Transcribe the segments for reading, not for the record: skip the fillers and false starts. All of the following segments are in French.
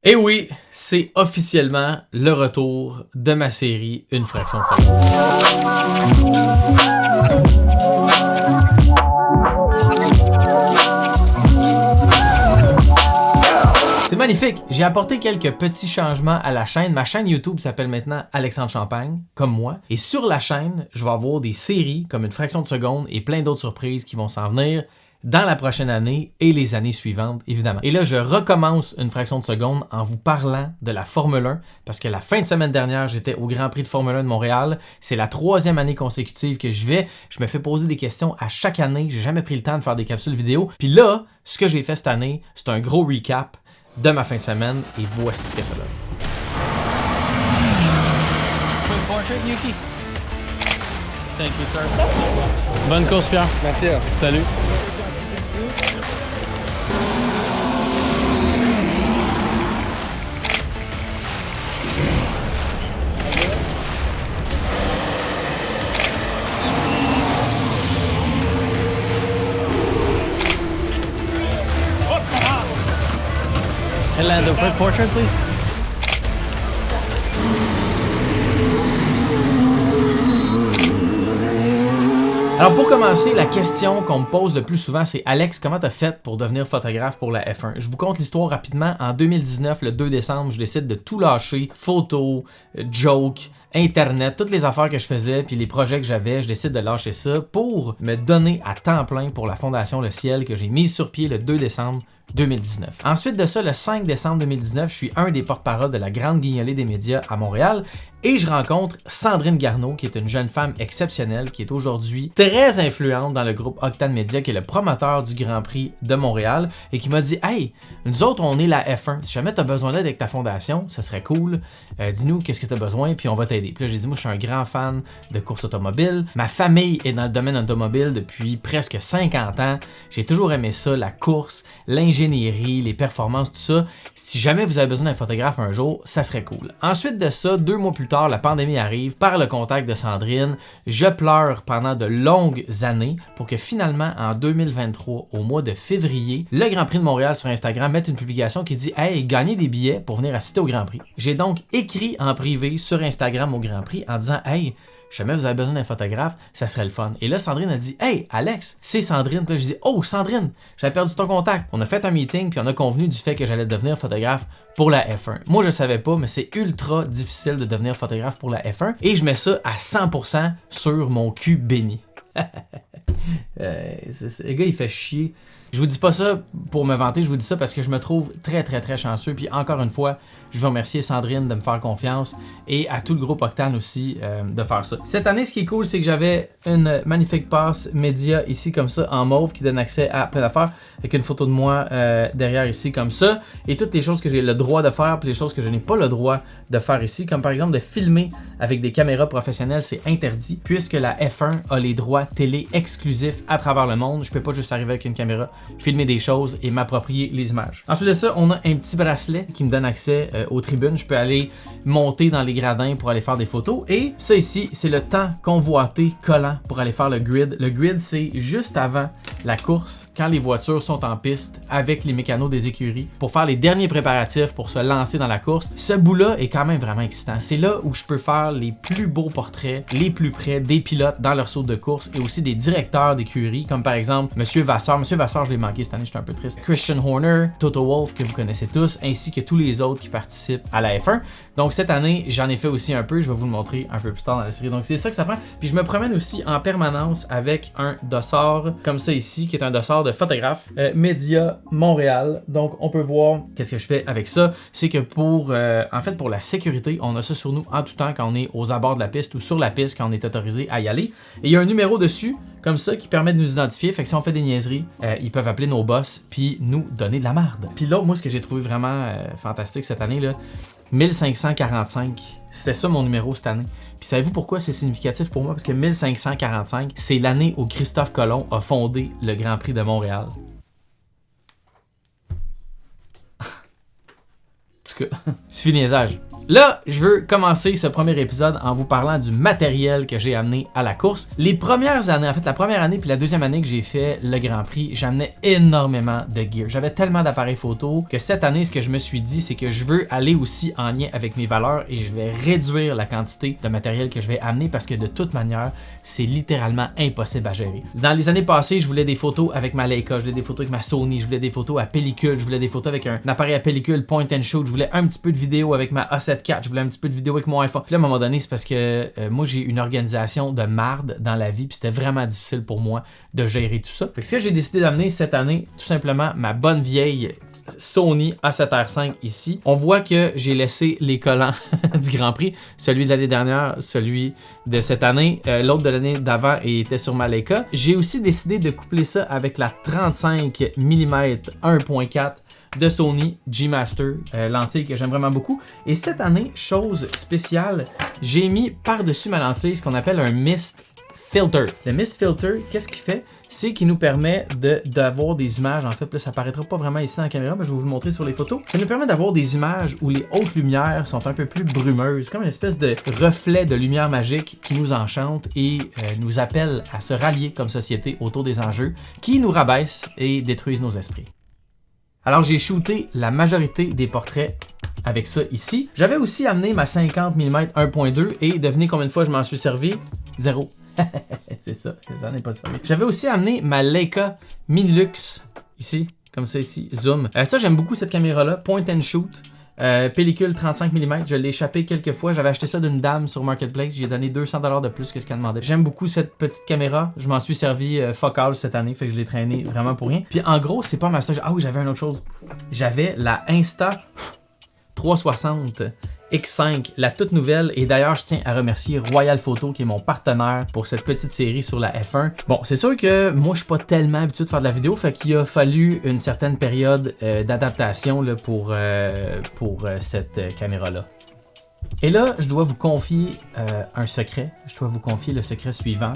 Et oui, c'est officiellement le retour de ma série Une fraction de seconde. C'est magnifique! J'ai apporté quelques petits changements à la chaîne. Ma chaîne YouTube s'appelle maintenant Alexandre Champagne, comme moi. Et sur la chaîne, je vais avoir des séries comme Une fraction de seconde et plein d'autres surprises qui vont s'en venir dans la prochaine année et les années suivantes, évidemment. Et là, je recommence Une fraction de seconde en vous parlant de la Formule 1, parce que la fin de semaine dernière, j'étais au Grand Prix de Formule 1 de Montréal. C'est la 3e année consécutive que je vais. Je me fais poser des questions à chaque année. J'ai jamais pris le temps de faire des capsules vidéo. Puis là, ce que j'ai fait cette année, c'est un gros recap de ma fin de semaine, et voici ce que ça donne. Quick portrait, Yuki. Thank you, sir. Bonne course, Pierre. Merci. Salut. Hey, Lando, quick portrait, please. Alors pour commencer, la question qu'on me pose le plus souvent, c'est « Alex, comment t'as fait pour devenir photographe pour la F1 ?» Je vous conte l'histoire rapidement. En 2019, le 2 décembre, je décide de tout lâcher. Photos, jokes, Internet, toutes les affaires que je faisais, puis les projets que j'avais, je décide de lâcher ça pour me donner à temps plein pour la Fondation Le Ciel que j'ai mise sur pied le 2 décembre 2019. Ensuite de ça, le 5 décembre 2019, je suis un des porte-parole de la Grande Guignolée des médias à Montréal et je rencontre Sandrine Garneau, qui est une jeune femme exceptionnelle, qui est aujourd'hui très influente dans le groupe Octane Media, qui est le promoteur du Grand Prix de Montréal et qui m'a dit « Hey, nous autres, on est la F1. Si jamais tu as besoin d'aide avec ta fondation, ce serait cool. Dis-nous qu'est-ce que tu as besoin, puis on va t'aider. » Puis là, j'ai dit « Moi, je suis un grand fan de course automobile. Ma famille est dans le domaine automobile depuis presque 50 ans. J'ai toujours aimé ça, la course, l'ingénierie, les performances, tout ça. Si jamais vous avez besoin d'un photographe un jour, ça serait cool. » Ensuite de ça, 2 mois plus tard, la pandémie arrive. Par le contact de Sandrine, je pleure pendant de longues années pour que finalement, en 2023, au mois de février, le Grand Prix de Montréal sur Instagram mette une publication qui dit « Hey, gagnez des billets pour venir assister au Grand Prix. » J'ai donc écrit en privé sur Instagram au Grand Prix en disant « Hey, si jamais vous avez besoin d'un photographe, ça serait le fun. » Et là, Sandrine a dit « Hey, Alex, c'est Sandrine. » Puis là, je dis « Oh, Sandrine, j'avais perdu ton contact. » On a fait un meeting, puis on a convenu du fait que j'allais devenir photographe pour la F1. Moi, je savais pas, mais c'est ultra difficile de devenir photographe pour la F1. Et je mets ça à 100% sur mon cul béni. Le gars, il fait chier. Je vous dis pas ça pour me vanter, je vous dis ça parce que je me trouve très chanceux. Puis encore une fois, je veux remercier Sandrine de me faire confiance et à tout le groupe Octane aussi de faire ça. Cette année, ce qui est cool, c'est que j'avais une magnifique passe média ici comme ça en mauve qui donne accès à plein d'affaires avec une photo de moi derrière ici comme ça et toutes les choses que j'ai le droit de faire puis les choses que je n'ai pas le droit de faire ici, comme par exemple de filmer avec des caméras professionnelles, c'est interdit puisque la F1 a les droits télé exclusifs à travers le monde. Je peux pas juste arriver avec une caméra, filmer des choses et m'approprier les images. Ensuite de ça, on a un petit bracelet qui me donne accès aux tribunes. Je peux aller monter dans les gradins pour aller faire des photos. Et ça ici, c'est le temps convoité collant pour aller faire le grid. Le grid, c'est juste avant la course, quand les voitures sont en piste avec les mécanos des écuries pour faire les derniers préparatifs pour se lancer dans la course. Ce bout-là est quand même vraiment excitant. C'est là où je peux faire les plus beaux portraits, les plus près des pilotes dans leur saut de course et aussi des directeurs d'écurie, comme par exemple Monsieur Vasseur. Monsieur Vasseur, je l'ai manqué cette année, j'étais un peu triste. Christian Horner, Toto Wolff, que vous connaissez tous, ainsi que tous les autres qui participent à la F1. Donc cette année, j'en ai fait aussi un peu, je vais vous le montrer un peu plus tard dans la série. Donc c'est ça que ça prend. Puis je me promène aussi en permanence avec un dossard comme ça ici, qui est un dossard de photographe Média Montréal. Donc on peut voir qu'est-ce que je fais avec ça. C'est que pour la sécurité, on a ça sur nous en tout temps quand on est aux abords de la piste ou sur la piste quand on est autorisé à y aller. Et il y a un numéro dessus, comme ça, qui permet de nous identifier. Fait que si on fait des niaiseries, ils peuvent appeler nos boss puis nous donner de la merde. Puis là, moi, ce que j'ai trouvé vraiment fantastique cette année, là, 1545, c'est ça mon numéro cette année. Puis savez-vous pourquoi c'est significatif pour moi? Parce que 1545, c'est l'année où Christophe Colomb a fondé le Grand Prix de Montréal. En tout cas, c'est fini niaisage. Là, je veux commencer ce premier épisode en vous parlant du matériel que j'ai amené à la course. Les premières années, en fait la première année puis la deuxième année que j'ai fait le Grand Prix, j'amenais énormément de gear. J'avais tellement d'appareils photo que cette année, ce que je me suis dit, c'est que je veux aller aussi en lien avec mes valeurs et je vais réduire la quantité de matériel que je vais amener parce que de toute manière, c'est littéralement impossible à gérer. Dans les années passées, je voulais des photos avec ma Leica, je voulais des photos avec ma Sony, je voulais des photos à pellicule, je voulais des photos avec un appareil à pellicule point and shoot, je voulais un petit peu de vidéo avec ma A7 IV, je voulais un petit peu de vidéo avec mon iPhone. Puis là, à un moment donné, c'est parce que moi, j'ai une organisation de marde dans la vie, puis c'était vraiment difficile pour moi de gérer tout ça. Fait que ce que j'ai décidé d'amener cette année, tout simplement, ma bonne vieille Sony A7R5 ici. On voit que j'ai laissé les collants du Grand Prix, celui de l'année dernière, celui de cette année, l'autre de l'année d'avant était sur ma Leica. J'ai aussi décidé de coupler ça avec la 35 mm 1.4 de Sony G-Master, lentille que j'aime vraiment beaucoup. Et cette année, chose spéciale, j'ai mis par-dessus ma lentille ce qu'on appelle un Mist Filter. Le Mist Filter, qu'est-ce qu'il fait? C'est qu'il nous permet d'avoir des images, en fait, là, ça paraîtra pas vraiment ici dans la caméra, mais je vais vous le montrer sur les photos. Ça nous permet d'avoir des images où les hautes lumières sont un peu plus brumeuses, comme une espèce de reflet de lumière magique qui nous enchante et nous appelle à se rallier comme société autour des enjeux qui nous rabaissent et détruisent nos esprits. Alors j'ai shooté la majorité des portraits avec ça ici. J'avais aussi amené ma 50 mm 1.2 et devinez combien de fois je m'en suis servi? 0. C'est ça n'est pas servi. J'avais aussi amené ma Leica Minilux ici, comme ça ici, zoom. Ça j'aime beaucoup cette caméra-là, point and shoot. Pellicule 35 mm, je l'ai échappé quelques fois. J'avais acheté ça d'une dame sur Marketplace. J'ai donné 200$ de plus que ce qu'elle demandait. J'aime beaucoup cette petite caméra. Je m'en suis servi fuck all cette année, fait que je l'ai traîné vraiment pour rien. Puis en gros, c'est pas ma seule. Ah oui, j'avais une autre chose. J'avais la Insta 360 X5, la toute nouvelle, et d'ailleurs je tiens à remercier Royal Photo qui est mon partenaire pour cette petite série sur la F1. Bon, c'est sûr que moi je suis pas tellement habitué de faire de la vidéo, fait qu'il a fallu une certaine période d'adaptation pour cette caméra-là. Et là, je dois vous confier un secret. Je dois vous confier le secret suivant.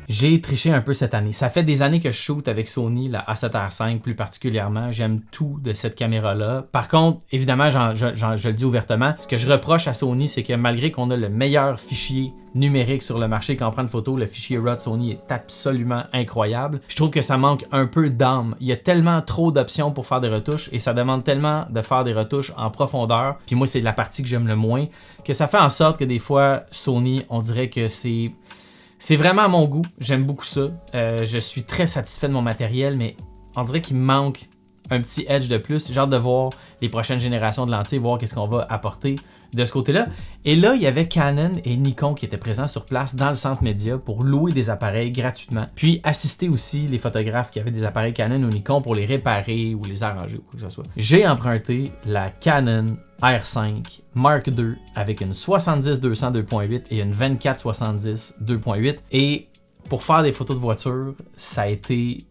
J'ai triché un peu cette année. Ça fait des années que je shoot avec Sony, la A7R5 plus particulièrement. J'aime tout de cette caméra-là. Par contre, évidemment, je le dis ouvertement, ce que je reproche à Sony, c'est que malgré qu'on a le meilleur fichier numérique sur le marché quand on prend une photo, le fichier RAW de Sony est absolument incroyable. Je trouve que ça manque un peu d'âme. Il y a tellement trop d'options pour faire des retouches et ça demande tellement de faire des retouches en profondeur. Puis moi, c'est la partie que j'aime le moins, que ça fait en sorte que des fois, Sony, on dirait que c'est vraiment à mon goût, j'aime beaucoup ça. Je suis très satisfait de mon matériel, mais on dirait qu'il me manque un petit edge de plus. J'ai hâte de voir les prochaines générations de lentilles, voir qu'est-ce qu'on va apporter de ce côté-là. Et là, il y avait Canon et Nikon qui étaient présents sur place dans le centre média pour louer des appareils gratuitement, puis assister aussi les photographes qui avaient des appareils Canon ou Nikon pour les réparer ou les arranger ou quoi que ce soit. J'ai emprunté la Canon R5 Mark II avec une 70-200 2.8 et une 24-70 2.8 et pour faire des photos de voiture, ça a été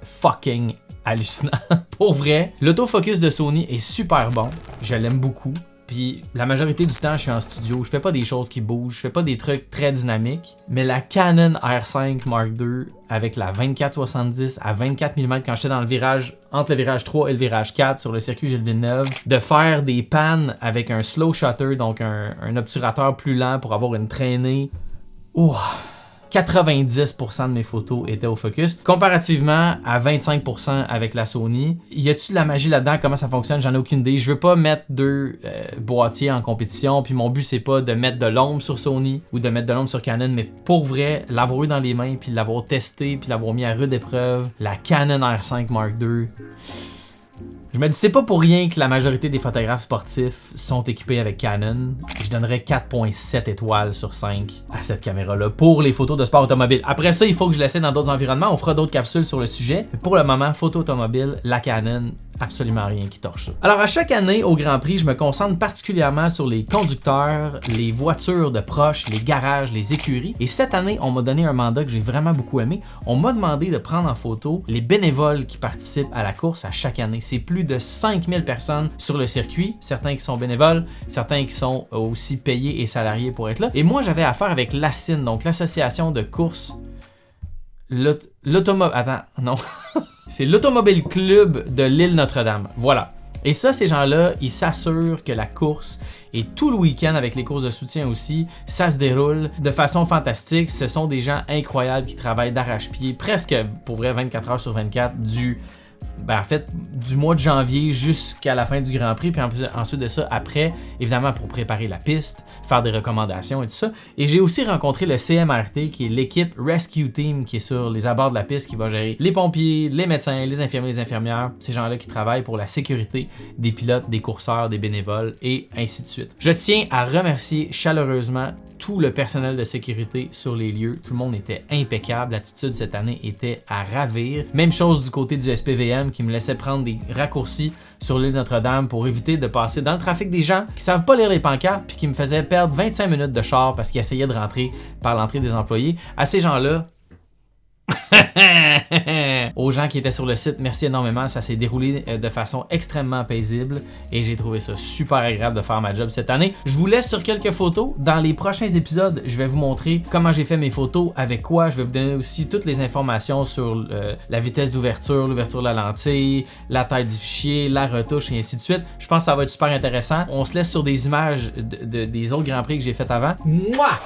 fucking hallucinant. Pour vrai, l'autofocus de Sony est super bon, je l'aime beaucoup. Puis la majorité du temps, je suis en studio, je fais pas des choses qui bougent, je fais pas des trucs très dynamiques. Mais la Canon R5 Mark II avec la 24-70 à 24 mm quand j'étais dans le virage, entre le virage 3 et le virage 4 sur le circuit Gilles Villeneuve, de faire des pannes avec un slow shutter, donc un obturateur plus lent pour avoir une traînée. Ouh! 90% de mes photos étaient au focus, comparativement à 25% avec la Sony. Y a-tu de la magie là-dedans? Comment ça fonctionne? J'en ai aucune idée. Je veux pas mettre deux boîtiers en compétition, puis mon but c'est pas de mettre de l'ombre sur Sony ou de mettre de l'ombre sur Canon, mais pour vrai, l'avoir eu dans les mains, puis l'avoir testé, puis l'avoir mis à rude épreuve, la Canon R5 Mark II... Je me dis, c'est pas pour rien que la majorité des photographes sportifs sont équipés avec Canon. Je donnerais 4.7 étoiles sur 5 à cette caméra-là pour les photos de sport automobile. Après ça, il faut que je l'essaie dans d'autres environnements. On fera d'autres capsules sur le sujet. Mais pour le moment, photo automobile, la Canon, absolument rien qui torche ça. Alors, à chaque année au Grand Prix, je me concentre particulièrement sur les conducteurs, les voitures de proches, les garages, les écuries. Et cette année, on m'a donné un mandat que j'ai vraiment beaucoup aimé. On m'a demandé de prendre en photo les bénévoles qui participent à la course à chaque année. C'est plus de 5000 personnes sur le circuit, certains qui sont bénévoles, certains qui sont aussi payés et salariés pour être là. Et moi, j'avais affaire avec l'ACIN, donc l'association de course, l'automobile... Attends, non. C'est l'Automobile Club de l'île Notre-Dame. Voilà. Et ça, ces gens-là, ils s'assurent que la course et tout le week-end avec les courses de soutien aussi, ça se déroule de façon fantastique. Ce sont des gens incroyables qui travaillent d'arrache-pied, presque pour vrai 24 heures sur 24 du mois de janvier jusqu'à la fin du Grand Prix, puis ensuite de ça, après, évidemment pour préparer la piste, faire des recommandations et tout ça. Et j'ai aussi rencontré le CMRT, qui est l'équipe Rescue Team, qui est sur les abords de la piste, qui va gérer les pompiers, les médecins, les infirmiers, les infirmières, ces gens-là qui travaillent pour la sécurité des pilotes, des courseurs, des bénévoles, et ainsi de suite. Je tiens à remercier chaleureusement tout le personnel de sécurité sur les lieux. Tout le monde était impeccable. L'attitude cette année était à ravir. Même chose du côté du SPVM qui me laissait prendre des raccourcis sur l'île Notre-Dame pour éviter de passer dans le trafic des gens qui savent pas lire les pancartes puis qui me faisaient perdre 25 minutes de char parce qu'ils essayaient de rentrer par l'entrée des employés. À ces gens-là, aux gens qui étaient sur le site, merci énormément. Ça s'est déroulé de façon extrêmement paisible et j'ai trouvé ça super agréable de faire ma job cette année. Je vous laisse sur quelques photos. Dans les prochains épisodes, je vais vous montrer comment j'ai fait mes photos, avec quoi. Je vais vous donner aussi toutes les informations sur la vitesse d'ouverture, l'ouverture de la lentille, la taille du fichier, la retouche et ainsi de suite. Je pense que ça va être super intéressant. On se laisse sur des images des autres Grands Prix que j'ai fait avant. Mouah!